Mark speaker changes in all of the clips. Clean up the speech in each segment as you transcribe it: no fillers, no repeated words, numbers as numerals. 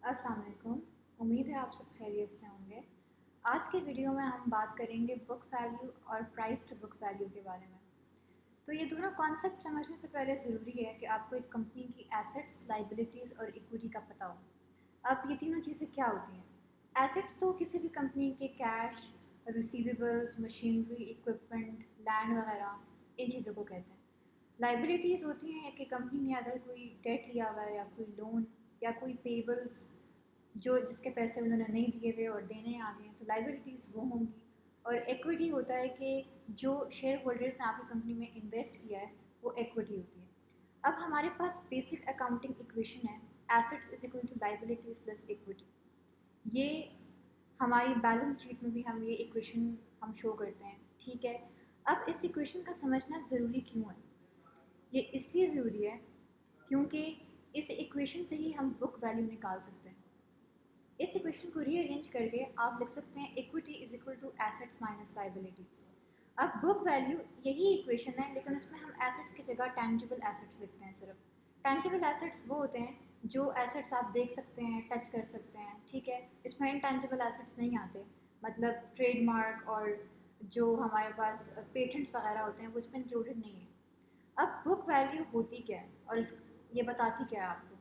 Speaker 1: अस्सलाम वालेकुम। उम्मीद है आप सब खैरियत से होंगे। आज के वीडियो में हम बात करेंगे बुक वैल्यू और प्राइस टू बुक वैल्यू के बारे में। तो ये दोनों कॉन्सेप्ट समझने से पहले ज़रूरी है कि आपको एक कंपनी की एसेट्स, लाइबिलिटीज़ और इक्विटी का पता हो। अब ये तीनों चीज़ें क्या होती हैं? एसेट्स तो किसी भी कंपनी के cash, receivables, machinery, equipment, land वगैरह इन चीज़ों को कहते हैं। लाइबिलिटीज़ होती हैं कि कंपनी ने अगर कोई डेट लिया हुआ है या कोई लोन या कोई पेबल्स जो जिसके पैसे उन्होंने नहीं दिए हुए और देने आ गए हैं, तो लाइबिलिटीज़ वो होंगी। और इक्विटी होता है कि जो शेयर होल्डर्स ने आपकी कंपनी में इन्वेस्ट किया है वो इक्विटी होती है। अब हमारे पास बेसिक अकाउंटिंग इक्वेशन है, assets is equal to liabilities plus equity. ये हमारी बैलेंस शीट में भी हम ये इक्वेशन हम शो करते हैं, ठीक है। अब इस इक्वेशन का समझना ज़रूरी क्यों है? ये इसलिए ज़रूरी है क्योंकि इस इक्वेशन से ही हम बुक वैल्यू निकाल सकते हैं। इस इक्वेशन को रीअरेंज करके आप लिख सकते हैं equity is equal to assets minus liabilities. अब बुक वैल्यू यही इक्वेशन है, लेकिन उसमें हम एसेट्स की जगह टैंजिबल एसेट्स लिखते हैं सिर्फ। टैंजिबल एसेट्स वो होते हैं जो एसेट्स आप देख सकते हैं, टच कर सकते हैं, ठीक है। इसमें इनटैंजिबल एसेट्स नहीं आते, मतलब ट्रेडमार्क और जो हमारे पास पेटेंट्स वगैरह होते हैं वो इसमें इंक्लूडेड नहीं है। अब बुक वैल्यू होती क्या है और इस ये बताती क्या है आपको?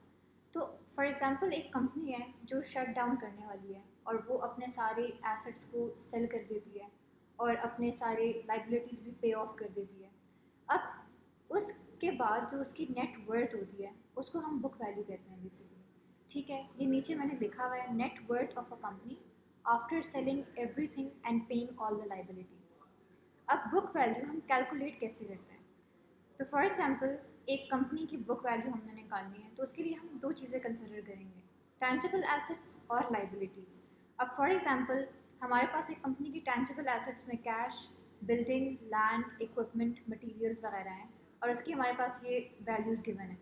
Speaker 1: तो फॉर एग्जांपल एक कंपनी है जो शट डाउन करने वाली है और वो अपने सारे एसेट्स को सेल कर देती है और अपने सारे लाइबिलिटीज़ भी पे ऑफ कर देती है। अब उसके बाद जो उसकी नेट वर्थ होती है उसको हम बुक वैल्यू कहते हैं बेसिकली, ठीक है। ये नीचे मैंने लिखा हुआ है, net worth of a company after selling everything and paying all the liabilities. अब बुक वैल्यू हम कैलकुलेट कैसे करते हैं? तो फॉर एग्जांपल एक कंपनी की बुक वैल्यू हमने निकालनी है तो उसके लिए हम दो चीज़ें कंसिडर करेंगे, टैंजिबल एसेट्स और लाइबिलिटीज़। अब फॉर एग्जांपल हमारे पास एक कंपनी की टैंजिबल एसेट्स में cash, building, land, equipment, materials वगैरह हैं और उसकी हमारे पास ये वैल्यूज़ गिवन है।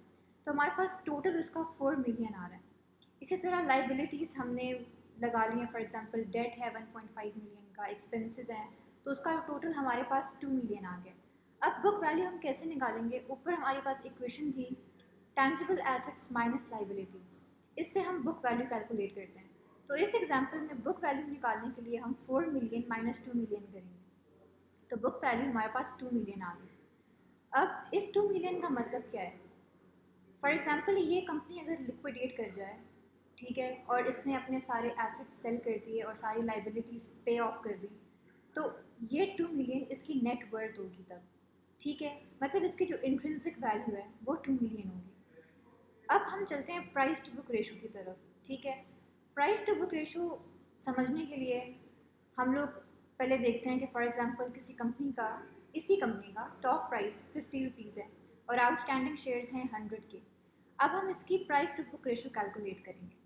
Speaker 1: तो हमारे पास टोटल उसका 4 मिलियन आ रहा है। इसी तरह लाइबिलिटीज़ हमने लगा ली हैं, फॉर एग्जांपल डेट है 1.5 मिलियन का, एक्सपेंसेस हैं, तो उसका टोटल हमारे पास 2 मिलियन आ गया। अब बुक वैल्यू हम कैसे निकालेंगे? ऊपर हमारे पास इक्वेशन थी टैंजिबल एसेट्स माइनस लाइबिलिटीज़, इससे हम बुक वैल्यू कैलकुलेट करते हैं। तो इस एग्जांपल में बुक वैल्यू निकालने के लिए हम 4 मिलियन माइनस 2 मिलियन करेंगे, तो बुक वैल्यू हमारे पास 2 मिलियन आ गई। अब इस 2 मिलियन का मतलब क्या है? फॉर एग्जांपल ये कंपनी अगर लिक्विडेट कर जाए, ठीक है, और इसने अपने सारे एसेट्स सेल कर दिए और सारी लाइबिलिटीज़ पे ऑफ कर दी, तो ये 2 मिलियन इसकी नेट वर्थ होगी तब, ठीक है। मतलब इसकी जो इंट्रिंसिक वैल्यू है वो 2 मिलियन होगी। अब हम चलते हैं प्राइस टू बुक रेशो की तरफ, ठीक है। प्राइस टू बुक रेशो समझने के लिए हम लोग पहले देखते हैं कि फॉर एग्जांपल इसी कंपनी का स्टॉक प्राइस 50 रुपीज़ है और आउटस्टैंडिंग शेयर्स हैं 100 के। अब हम इसकी price to book ratio calculate करेंगे।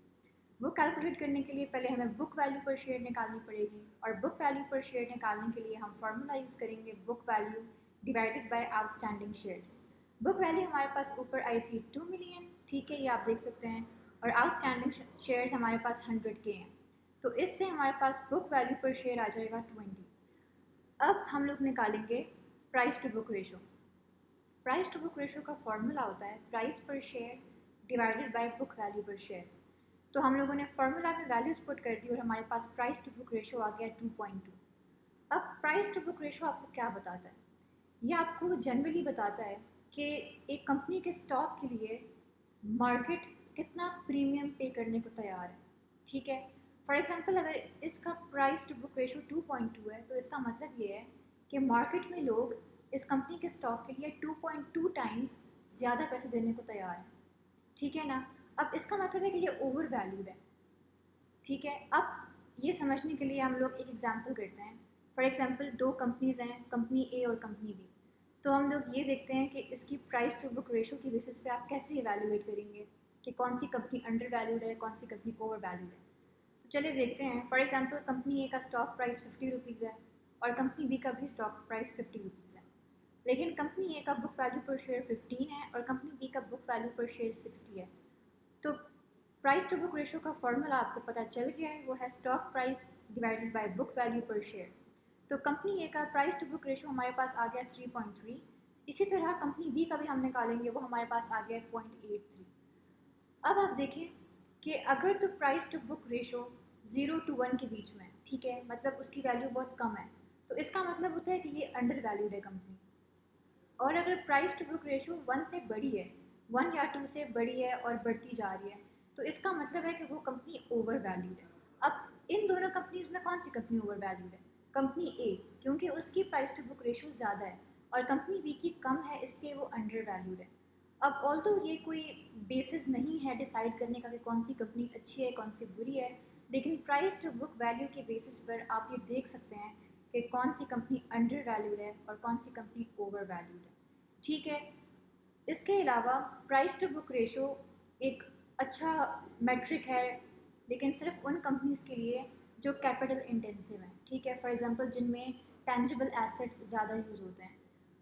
Speaker 1: वो कैलकुलेट करने के लिए पहले हमें बुक वैल्यू पर शेयर निकालनी पड़ेगी और बुक वैल्यू पर शेयर निकालने के लिए हम फार्मूला यूज़ करेंगे book value divided by outstanding shares. Book value हमारे पास ऊपर आई थी 2 मिलियन, ठीक है, ये आप देख सकते हैं, और आउटस्टैंडिंग शेयर्स हमारे पास 100 के हैं, तो इससे हमारे पास बुक वैल्यू पर शेयर आ जाएगा 20। अब हम लोग निकालेंगे price to book ratio. Price to book ratio का फॉर्मूला होता है price per share divided by book value per share. तो हम लोगों ने फार्मूला में वैल्यूज पुट कर दी और हमारे पास प्राइस टू बुक रेशो आ गया 2.2। अब प्राइस टू बुक रेशो आपको क्या बताता है? ये आपको जनरली बताता है कि एक कंपनी के स्टॉक के लिए मार्केट कितना प्रीमियम पे करने को तैयार है, ठीक है। फॉर एग्जांपल अगर इसका प्राइस टू बुक रेशो 2.2 है तो इसका मतलब ये है कि मार्केट में लोग इस कंपनी के स्टॉक के लिए 2.2 टाइम्स ज़्यादा पैसे देने को तैयार है, ठीक है ना। अब इसका मतलब है कि ये ओवर वैल्यूड है, ठीक है। अब ये समझने के लिए हम लोग एक एग्जांपल करते हैं। फॉर एग्जांपल दो कंपनीज़ हैं, कंपनी ए और कंपनी बी। तो हम लोग ये देखते हैं कि इसकी प्राइस टू बुक रेशो की बेसिस पे आप कैसे इवैल्यूएट करेंगे कि कौन सी कंपनी अंडर वैल्यूड है, कौन सी कंपनी ओवर वैल्यूड है। तो चलिए देखते हैं। फॉर एग्जांपल कंपनी ए का स्टॉक प्राइस 50 रुपीज़ है और कंपनी बी का भी स्टॉक प्राइस 50 रुपीज़ है, लेकिन कंपनी ए का बुक वैल्यू पर शेयर 15 है और कंपनी बी का बुक वैल्यू पर शेयर 60 है। तो प्राइस टू बुक रेशो का फॉर्मूला आपको पता चल गया है, वो है stock price divided by book value per share. तो कंपनी ए का प्राइस टू बुक रेशो हमारे पास आ गया 3.3। इसी तरह कंपनी बी का भी हम निकालेंगे, वो हमारे पास आ गया 0.83। अब आप देखें कि अगर तो price to book ratio 0 to 1 के बीच में, ठीक है, मतलब उसकी वैल्यू बहुत कम है, तो इसका मतलब होता है कि ये अंडर वैल्यूड है कंपनी। और अगर प्राइस टू बुक रेशो 1 से बड़ी है, 1 या 2 से बड़ी है और बढ़ती जा रही है, तो इसका मतलब है कि वो कंपनी ओवर वैल्यूड है। अब इन दोनों कंपनीज में कौन सी कंपनी ओवर वैल्यूड है? कंपनी ए, क्योंकि उसकी प्राइस टू बुक रेशो ज़्यादा है, और कंपनी बी की कम है, इसलिए वो अंडर वैल्यूड है। अब ऑल्दो ये कोई बेसिस नहीं है डिसाइड करने का कि कौन सी कंपनी अच्छी है कौन सी बुरी है, लेकिन प्राइस टू बुक वैल्यू के बेसिस पर आप ये देख सकते हैं कि कौन सी कंपनी अंडर वैल्यूड है और कौन सी कंपनी ओवर वैल्यूड है, ठीक है। इसके अलावा प्राइस टू बुक रेशो एक अच्छा मेट्रिक है, लेकिन सिर्फ उन कंपनीज के लिए जो कैपिटल इंटेंसिव हैं, ठीक है। फॉर एग्जांपल जिनमें टेंजिबल एसेट्स ज़्यादा यूज़ होते हैं।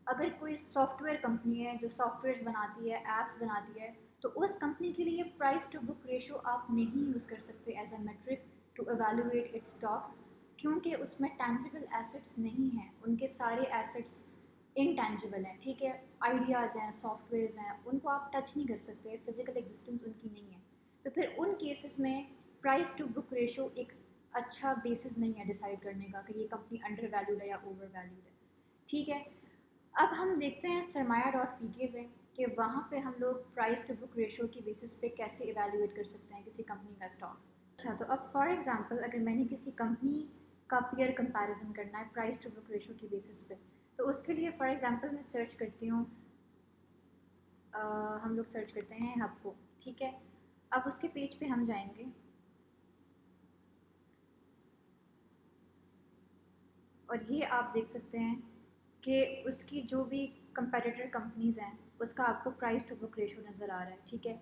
Speaker 1: अगर कोई सॉफ्टवेयर कंपनी है जो सॉफ्टवेयर बनाती है, एप्स बनाती है, तो उस कंपनी के लिए प्राइस टू बुक रेशो आप नहीं यूज़ कर सकते as a metric to evaluate its stocks, क्योंकि उसमें टेंजिबल एसेट्स नहीं हैं, उनके सारे एसेट्स इनटेंजिबल हैं, ठीक है। आइडियाज़ हैं, सॉफ्टवेयर्स हैं, उनको आप टच नहीं कर सकते, फिजिकल एग्जिस्टेंस उनकी नहीं है। तो फिर उन केसेस में प्राइस टू बुक रेशो एक अच्छा बेसिस नहीं है डिसाइड करने का कि ये कंपनी अंडर वैल्यूड है या ओवर वैल्यूड है, ठीक है। अब हम देखते हैं सरमाया.pk पे कि वहाँ पे हम लोग प्राइस टू बुक रेशो की बेसिस पे कैसे इवेल्युएट कर सकते हैं किसी कंपनी का स्टॉक। अच्छा, तो अब फॉर एग्जांपल अगर मैंने किसी कंपनी का पीयर कंपैरिजन करना है प्राइस टू बुक रेशो की बेसिस पे, तो उसके लिए फॉर एग्जांपल मैं सर्च करती हूँ, हम लोग सर्च करते हैं हब को, ठीक है। अब उसके पेज पे हम जाएंगे और ये आप देख सकते हैं कि उसकी जो भी कंपेटिटर कंपनीज़ हैं उसका आपको प्राइस टू बुक रेशो नज़र आ रहा है, ठीक है।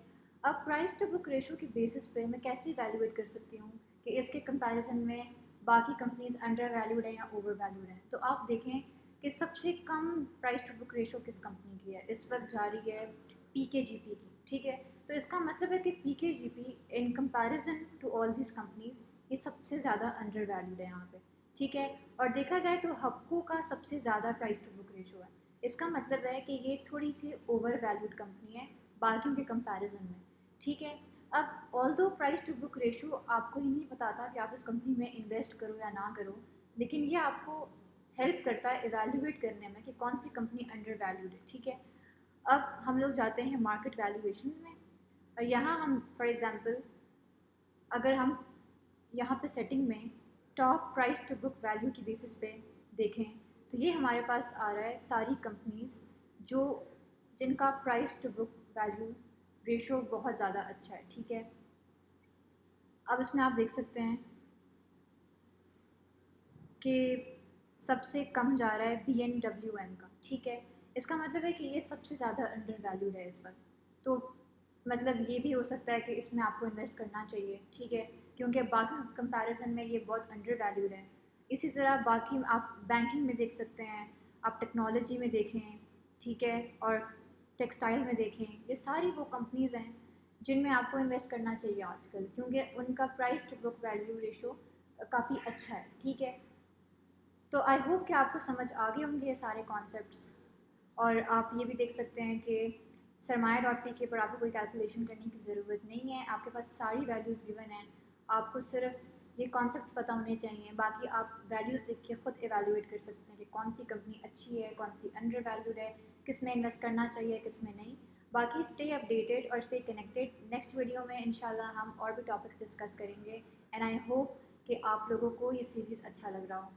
Speaker 1: अब प्राइस टू बुक रेशो की बेसिस पे मैं कैसे इवेलुएट कर सकती हूँ कि इसके कंपैरिजन में बाकी कंपनीज अंडर वैल्यूड हैं या ओवर वैल्यूड हैं। तो आप देखें कि सबसे कम प्राइस टू बुक रेशो किस कंपनी की है, इस वक्त जा रही है PKGP की, ठीक है। तो इसका मतलब है कि PKGP in comparison to all this companies ये सबसे ज़्यादा अंडर वैल्यूड है यहाँ पे, ठीक है। और देखा जाए तो हबको का सबसे ज़्यादा प्राइस टू बुक रेशो है। इसका मतलब है कि ये थोड़ी सी ओवर वैल्यूड कंपनी है बाकियों के कंपैरिजन में, ठीक है। अब although price to book ratio आपको ही नहीं बताता कि आप इस कंपनी में इन्वेस्ट करो या ना करो, लेकिन ये आपको हेल्प करता है इवेल्युएट करने में कि कौन सी कंपनी अंडर वैल्यूड है, ठीक है। अब हम लोग जाते हैं मार्केट वैल्यूएशन में, और यहाँ हम फॉर एग्ज़ाम्पल अगर हम यहाँ पे सेटिंग में top price to book value की बेसिस पे देखें, तो ये हमारे पास आ रहा है सारी कंपनीज जो जिनका price to book value ratio बहुत ज़्यादा अच्छा है, ठीक है। अब इसमें आप देख सकते हैं कि सबसे कम जा रहा है BNWM का, ठीक है। इसका मतलब है कि ये सबसे ज़्यादा अंडर वैल्यूड है इस वक्त। तो मतलब ये भी हो सकता है कि इसमें आपको इन्वेस्ट करना चाहिए, ठीक है, क्योंकि बाकी कंपैरिजन में ये बहुत अंडर वैल्यूड है। इसी तरह बाकी आप बैंकिंग में देख सकते हैं, आप टेक्नोलॉजी में देखें, ठीक है, और टेक्सटाइल में देखें, ये सारी वो कंपनीज़ हैं जिनमें आपको इन्वेस्ट करना चाहिए आजकल, क्योंकि उनका price to book value ratio काफ़ी अच्छा है, ठीक है। तो आई होप कि आपको समझ आ गए होंगे ये सारे कॉन्सेप्ट्स, और आप ये भी देख सकते हैं कि सरमाया.pk पर आपको कोई कैलकुलेशन करने की ज़रूरत नहीं है, आपके पास सारी वैल्यूज़ गिवन हैं। आपको सिर्फ ये कॉन्सेप्ट्स पता होने चाहिए, बाकी आप वैल्यूज़ देख के ख़ुद एवेलुएट कर सकते हैं कि कौन सी कंपनी अच्छी है, कौन सी अंडर वैल्यूड है, किस में इन्वेस्ट करना चाहिए, किस में नहीं। बाकी स्टे अपडेटेड और स्टे कनेक्टेड। नेक्स्ट वीडियो में इंशाल्लाह हम और भी टॉपिक्स डिस्कस करेंगे, एंड आई होप कि आप लोगों को ये सीरीज़ अच्छा लग रहा हो।